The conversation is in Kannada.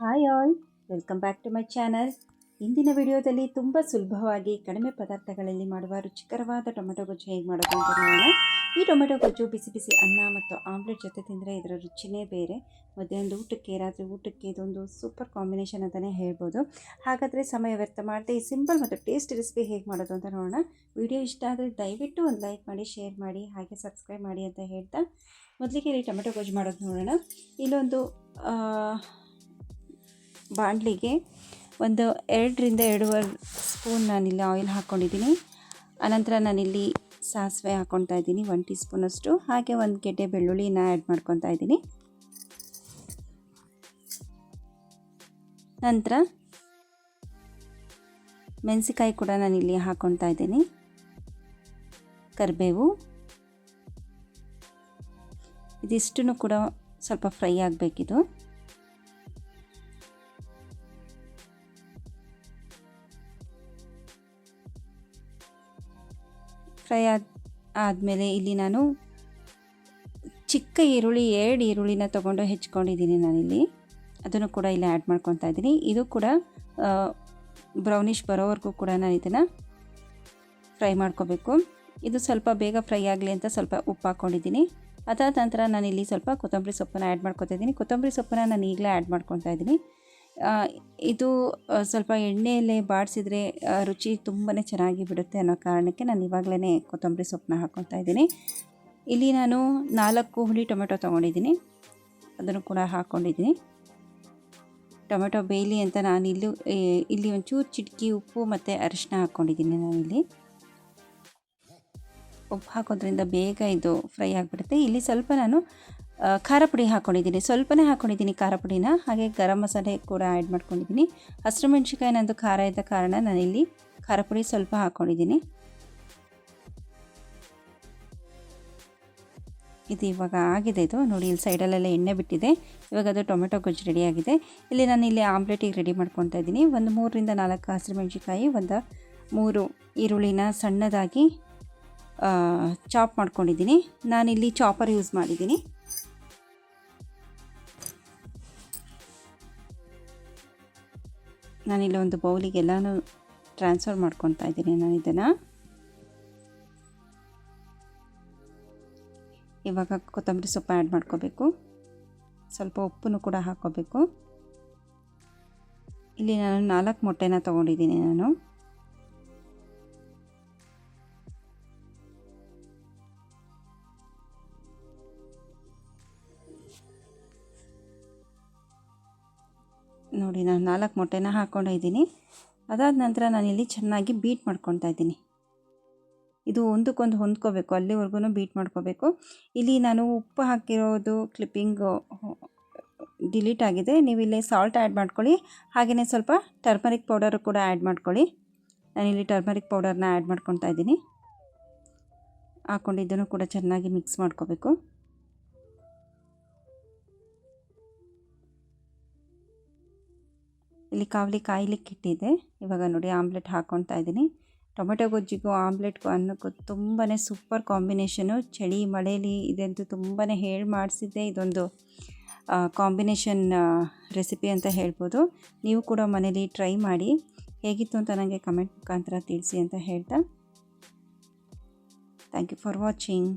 Hi all, welcome back to my channel. ಇಂದಿನ ವಿಡಿಯೋದಲ್ಲಿ ತುಂಬ ಸುಲಭವಾಗಿ ಕಡಿಮೆ ಪದಾರ್ಥಗಳಲ್ಲಿ ಮಾಡುವ ರುಚಿಕರವಾದ ಟೊಮೆಟೊ ಗೊಜ್ಜು ಹೇಗೆ ಮಾಡೋದು ಅಂತ ನೋಡೋಣ. ಈ ಟೊಮೆಟೊ ಗೊಜ್ಜು ಬಿಸಿ ಬಿಸಿ ಅನ್ನ ಮತ್ತು ಆಮ್ಲೆಟ್ ಜೊತೆ ತಿಂದರೆ ಇದರ ರುಚಿನೇ ಬೇರೆ. ಮಧ್ಯಾಹ್ನದ ಊಟಕ್ಕೆ, ರಾತ್ರಿ ಊಟಕ್ಕೆ ಇದೊಂದು ಸೂಪರ್ ಕಾಂಬಿನೇಷನ್ ಅಂತಲೇ ಹೇಳ್ಬೋದು. ಹಾಗಾದರೆ ಸಮಯ ವ್ಯರ್ಥ ಮಾಡದೆ ಈ ಸಿಂಪಲ್ ಮತ್ತು ಟೇಸ್ಟಿ ರೆಸಿಪಿ ಹೇಗೆ ಮಾಡೋದು ಅಂತ ನೋಡೋಣ. ವಿಡಿಯೋ ಇಷ್ಟ ಆದರೆ ದಯವಿಟ್ಟು ಒಂದು ಲೈಕ್ ಮಾಡಿ, ಶೇರ್ ಮಾಡಿ, ಹಾಗೆ ಸಬ್ಸ್ಕ್ರೈಬ್ ಮಾಡಿ ಅಂತ ಹೇಳ್ತಾ ಮೊದಲಿಗೆ ಇಲ್ಲಿ ಟೊಮೆಟೊ ಗೊಜ್ಜು ಮಾಡೋದು ನೋಡೋಣ. ಇಲ್ಲೊಂದು ಬಾಣಲಿಗೆ ಒಂದು 2ರಿಂದ 2.5 ಸ್ಪೂನ್ ನಾನಿಲ್ಲಿ ಆಯಿಲ್ ಹಾಕ್ಕೊಂಡಿದ್ದೀನಿ. ಆನಂತರ ನಾನಿಲ್ಲಿ ಸಾಸಿವೆ ಹಾಕ್ಕೊತಾ ಇದ್ದೀನಿ 1 ಟೀ ಸ್ಪೂನಷ್ಟು. ಹಾಗೆ 1 ಗೆಡ್ಡೆ ಬೆಳ್ಳುಳ್ಳಿನ ಆ್ಯಡ್ ಮಾಡ್ಕೊತಾ ಇದ್ದೀನಿ. ನಂತರ ಮೆಣಸಿಕಾಯಿ ಕೂಡ ನಾನಿಲ್ಲಿ ಹಾಕ್ಕೊತಾ ಇದ್ದೀನಿ. ಕರಿಬೇವು, ಇದಿಷ್ಟನ್ನು ಕೂಡ ಸ್ವಲ್ಪ ಫ್ರೈ ಆಗಬೇಕಿದು. ಫ್ರೈ ಆದಮೇಲೆ ಇಲ್ಲಿ ನಾನು ಚಿಕ್ಕ ಈರುಳ್ಳಿ 2 ಈರುಳ್ಳಿನ ತೊಗೊಂಡು ಹೆಚ್ಕೊಂಡಿದ್ದೀನಿ ನಾನಿಲ್ಲಿ. ಅದನ್ನು ಕೂಡ ಇಲ್ಲಿ ಆ್ಯಡ್ ಮಾಡ್ಕೊತಾ ಇದ್ದೀನಿ. ಇದು ಕೂಡ ಬ್ರೌನಿಷ್ ಬರೋವರೆಗೂ ಕೂಡ ನಾನು ಇದನ್ನು ಫ್ರೈ ಮಾಡ್ಕೋಬೇಕು. ಇದು ಸ್ವಲ್ಪ ಬೇಗ ಫ್ರೈ ಆಗಲಿ ಅಂತ ಸ್ವಲ್ಪ ಉಪ್ಪು ಹಾಕ್ಕೊಂಡಿದ್ದೀನಿ. ಅದಾದ ನಂತರ ನಾನಿಲ್ಲಿ ಸ್ವಲ್ಪ ಕೊತ್ತಂಬರಿ ಸೊಪ್ಪನ್ನು ಆ್ಯಡ್ ಮಾಡ್ಕೊತಾ ಇದ್ದೀನಿ. ಕೊತ್ತಂಬರಿ ಸೊಪ್ಪನ್ನು ನಾನು ಈಗಲೇ ಆ್ಯಡ್ ಮಾಡ್ಕೊತಾ ಇದ್ದೀನಿ. ಇದು ಸ್ವಲ್ಪ ಎಣ್ಣೆಯಲ್ಲೇ ಬಾಡಿಸಿದ್ರೆ ರುಚಿ ತುಂಬಾ ಚೆನ್ನಾಗಿ ಬಿಡುತ್ತೆ ಅನ್ನೋ ಕಾರಣಕ್ಕೆ ನಾನು ಇವಾಗಲೇ ಕೊತ್ತಂಬರಿ ಸೊಪ್ಪನ್ನ ಹಾಕ್ಕೊತಾ ಇದ್ದೀನಿ. ಇಲ್ಲಿ ನಾನು 4 ಹುಳಿ ಟೊಮೆಟೊ ತೊಗೊಂಡಿದ್ದೀನಿ, ಅದನ್ನು ಕೂಡ ಹಾಕ್ಕೊಂಡಿದ್ದೀನಿ. ಟೊಮೆಟೊ ಬೇಯಲಿ ಅಂತ ನಾನು ಇಲ್ಲಿ ಒಂಚೂರು ಚಿಟಕಿ ಉಪ್ಪು ಮತ್ತು ಅರಿಶಿನ ಹಾಕ್ಕೊಂಡಿದ್ದೀನಿ. ನಾನಿಲ್ಲಿ ಉಪ್ಪು ಹಾಕೋದ್ರಿಂದ ಬೇಗ ಇದು ಫ್ರೈ ಆಗಿಬಿಡುತ್ತೆ. ಇಲ್ಲಿ ಸ್ವಲ್ಪ ನಾನು ಖಾರ ಪುಡಿ ಹಾಕ್ಕೊಂಡಿದ್ದೀನಿ, ಸ್ವಲ್ಪನೇ ಹಾಕ್ಕೊಂಡಿದ್ದೀನಿ ಖಾರ ಪುಡಿನ. ಹಾಗೆ ಗರಂ ಮಸಾಲೆ ಕೂಡ ಆ್ಯಡ್ ಮಾಡ್ಕೊಂಡಿದ್ದೀನಿ. ಹಸಿರು ಮೆಣಸಿನ್ಕಾಯಿ ನಂದು ಖಾರ ಇದ್ದ ಕಾರಣ ನಾನಿಲ್ಲಿ ಖಾರ ಪುಡಿ ಸ್ವಲ್ಪ ಹಾಕ್ಕೊಂಡಿದ್ದೀನಿ. ಇದು ಇವಾಗ ಆಗಿದೆ. ಇದು ನೋಡಿ, ಇಲ್ಲಿ ಸೈಡಲ್ಲೆಲ್ಲ ಎಣ್ಣೆ ಬಿಟ್ಟಿದೆ. ಇವಾಗ ಅದು ಟೊಮೆಟೊ ಗೊಜ್ಜು ರೆಡಿಯಾಗಿದೆ. ಇಲ್ಲಿ ನಾನು ಇಲ್ಲಿ ಆಮ್ಲೆಟಿಗೆ ರೆಡಿ ಮಾಡ್ಕೊತಾ ಇದ್ದೀನಿ. ಒಂದು 3ರಿಂದ 4 ಹಸಿರು ಮೆಣಸಿನ್ಕಾಯಿ, ಒಂದು 3 ಈರುಳ್ಳಿನ ಸಣ್ಣದಾಗಿ ಚಾಪ್ ಮಾಡ್ಕೊಂಡಿದ್ದೀನಿ. ನಾನಿಲ್ಲಿ ಚಾಪರ್ ಯೂಸ್ ಮಾಡಿದ್ದೀನಿ. ನಾನಿಲ್ಲಿ ಒಂದು ಬೌಲಿಗೆ ಎಲ್ಲನೂ ಟ್ರಾನ್ಸ್ಫರ್ ಮಾಡ್ಕೊತಾ ಇದ್ದೀನಿ. ನಾನು ಇದನ್ನು ಇವಾಗ ಕೊತ್ತಂಬರಿ ಸೊಪ್ಪು ಆ್ಯಡ್ ಮಾಡ್ಕೋಬೇಕು. ಸ್ವಲ್ಪ ಉಪ್ಪನ್ನು ಕೂಡ ಹಾಕ್ಕೋಬೇಕು. ಇಲ್ಲಿ ನಾನು 4 ಮೊಟ್ಟೆನ ತೊಗೊಂಡಿದ್ದೀನಿ. ನಾನು ನೋಡಿ, ನಾನು 4 ಮೊಟ್ಟೆನ ಹಾಕ್ಕೊಂಡಿದ್ದೀನಿ. ಅದಾದ ನಂತರ ನಾನಿಲ್ಲಿ ಚೆನ್ನಾಗಿ ಬೀಟ್ ಮಾಡ್ಕೊತಾ ಇದ್ದೀನಿ. ಇದು ಒಂದಕ್ಕೊಂದು ಹೊಂದ್ಕೋಬೇಕು, ಅಲ್ಲಿವರೆಗೂ ಬೀಟ್ ಮಾಡ್ಕೋಬೇಕು. ಇಲ್ಲಿ ನಾನು ಉಪ್ಪು ಹಾಕಿರೋದು ಕ್ಲಿಪ್ಪಿಂಗು ಡಿಲೀಟ್ ಆಗಿದೆ. ನೀವು ಇಲ್ಲಿ ಸಾಲ್ಟ್ ಆ್ಯಡ್ ಮಾಡ್ಕೊಳ್ಳಿ. ಹಾಗೆಯೇ ಸ್ವಲ್ಪ ಟರ್ಮರಿಕ್ ಪೌಡರು ಕೂಡ ಆ್ಯಡ್ ಮಾಡ್ಕೊಳ್ಳಿ. ನಾನಿಲ್ಲಿ ಟರ್ಮರಿಕ್ ಪೌಡರ್ನ ಆ್ಯಡ್ ಮಾಡ್ಕೊತಾ ಇದ್ದೀನಿ. ಹಾಕ್ಕೊಂಡಿದ್ದನ್ನು ಕೂಡ ಚೆನ್ನಾಗಿ ಮಿಕ್ಸ್ ಮಾಡ್ಕೋಬೇಕು. ಇಲ್ಲಿ ಕಾವಲಿ ಕಾಯ್ಲಿಕ್ಕೆ ಇಟ್ಟಿದೆ. ಇವಾಗ ನೋಡಿ, ಆಮ್ಲೆಟ್ ಹಾಕ್ಕೊತಾ ಇದ್ದೀನಿ. ಟೊಮೆಟೊ ಗೊಜ್ಜಿಗೂ ಆಮ್ಲೆಟ್ಗೂ ಅನ್ನಕ್ಕೂ ತುಂಬಾ ಸೂಪರ್ ಕಾಂಬಿನೇಷನು. ಚಳಿ ಮಳೇಲಿ ಇದಂತೂ ತುಂಬಾ ಹೇಳಿ ಮಾಡಿಸಿದ್ದೆ ಇದೊಂದು ಕಾಂಬಿನೇಷನ್ ರೆಸಿಪಿ ಅಂತ ಹೇಳ್ಬೋದು. ನೀವು ಕೂಡ ಮನೇಲಿ ಟ್ರೈ ಮಾಡಿ, ಹೇಗಿತ್ತು ಅಂತ ನನಗೆ ಕಮೆಂಟ್ ಮುಖಾಂತರ ತಿಳಿಸಿ ಅಂತ ಹೇಳ್ತಾ, ಥ್ಯಾಂಕ್ ಯು ಫಾರ್ ವಾಚಿಂಗ್.